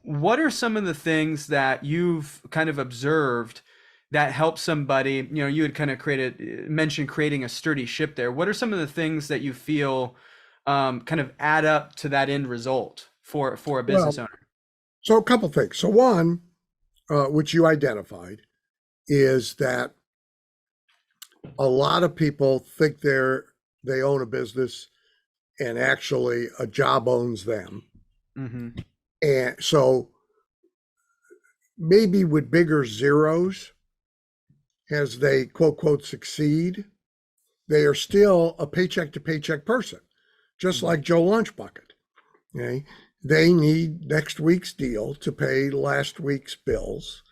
what are some of the things that you've kind of observed that help somebody? You had kind of mentioned creating a sturdy ship there. What are some of the things that you feel kind of add up to that end result for a business Well, owner? so a couple things. So one, which you identified, is that a lot of people think they own a business and actually a job owns them. Mm-hmm. And so maybe with bigger zeros as they quote quote succeed, they are still a paycheck to paycheck person, just Mm-hmm. like Joe Lunchbucket. Okay. They need next week's deal to pay last week's bills.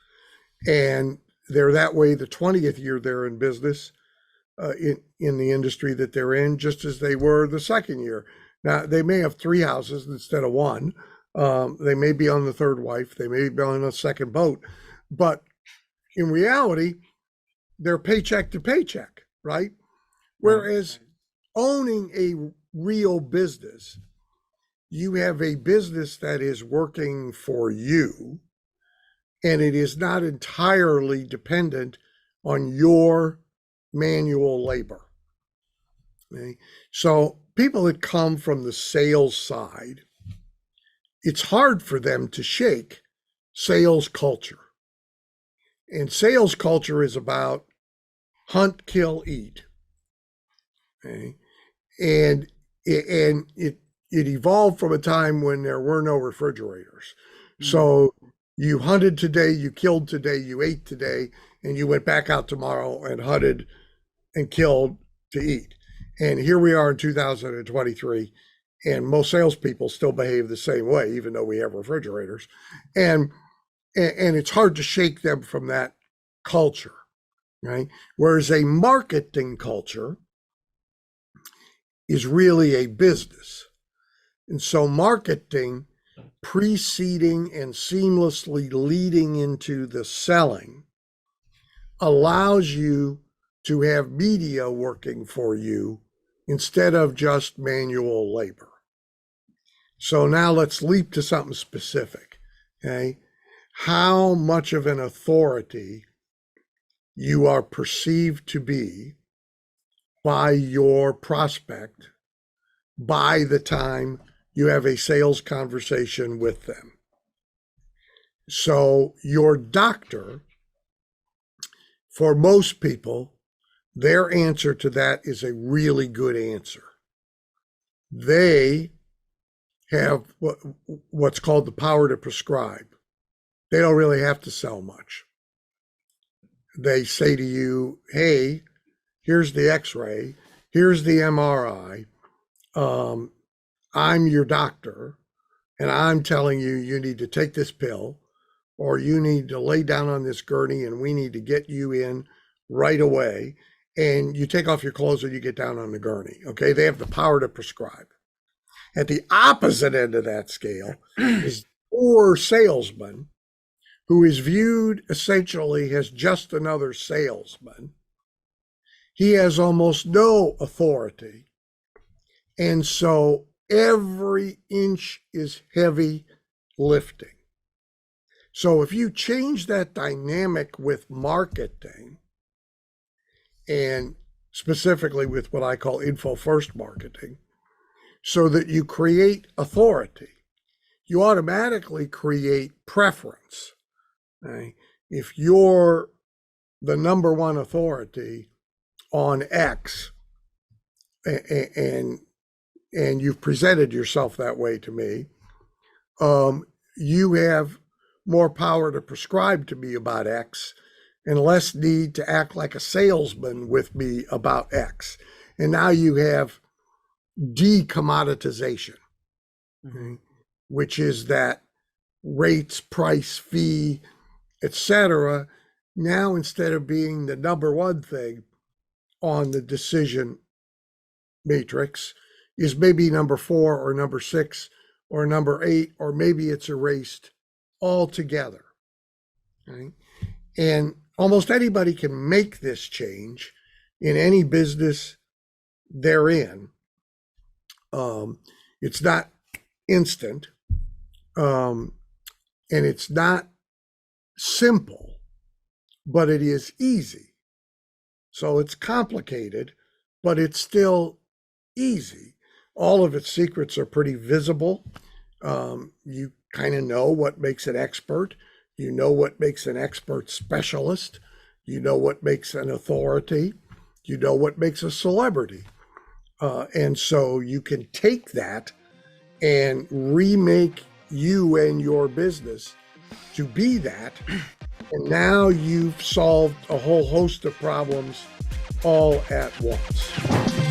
And they're that way the 20th year they're in business, in the industry that they're in, just as they were the second year. Now, they may have three houses instead of one. They may be on the third wife. They may be on a second boat. But in reality, they're paycheck to paycheck, right? Right. Whereas owning a real business, you have a business that is working for you, and it is not entirely dependent on your manual labor. Okay? So people that come from the sales side, it's hard for them to shake sales culture. And sales culture is about hunt, kill, eat. Okay? And it evolved from a time when there were no refrigerators. Mm-hmm. So you hunted today, you killed today, you ate today, and you went back out tomorrow and hunted and killed to eat. And here we are in 2023, and most salespeople still behave the same way, even though we have refrigerators. And and it's hard to shake them from that culture, right? Whereas a marketing culture is really a business. And so marketing preceding and seamlessly leading into the selling allows you to have media working for you instead of just manual labor. So now let's leap to something specific. Okay. How much of an authority you are perceived to be by your prospect by the time you have a sales conversation with them. So your doctor, for most people, their answer to that is a really good answer. They have what's called the power to prescribe. They don't really have to sell much. They say to you, hey, here's the x-ray, here's the MRI. I'm your doctor, and I'm telling you, you need to take this pill, or you need to lay down on this gurney, and we need to get you in right away. And you take off your clothes and you get down on the gurney. Okay. They have the power to prescribe. At the opposite end of that scale is poor salesman who is viewed essentially as just another salesman. He has almost no authority. And so every inch is heavy lifting. So if you change that dynamic with marketing, and specifically with what I call info first marketing, so that you create authority, you automatically create preference. Okay? If you're the number one authority on X, and you've presented yourself that way to me, you have more power to prescribe to me about X and less need to act like a salesman with me about X. And now you have decommoditization, Mm-hmm. which is that rates, price, fee, etc. Now, instead of being the number one thing on the decision matrix, is maybe number 4 or number 6 or number 8, or maybe it's erased altogether. Okay? And almost anybody can make this change in any business they're in. It's not instant. And it's not simple, but it is easy. So it's complicated, but it's still easy. All of its secrets are pretty visible. You kind of know what makes an expert. You know what makes an expert specialist. You know what makes an authority. You know what makes a celebrity. And so you can take that and remake you and your business to be that. And now you've solved a whole host of problems all at once.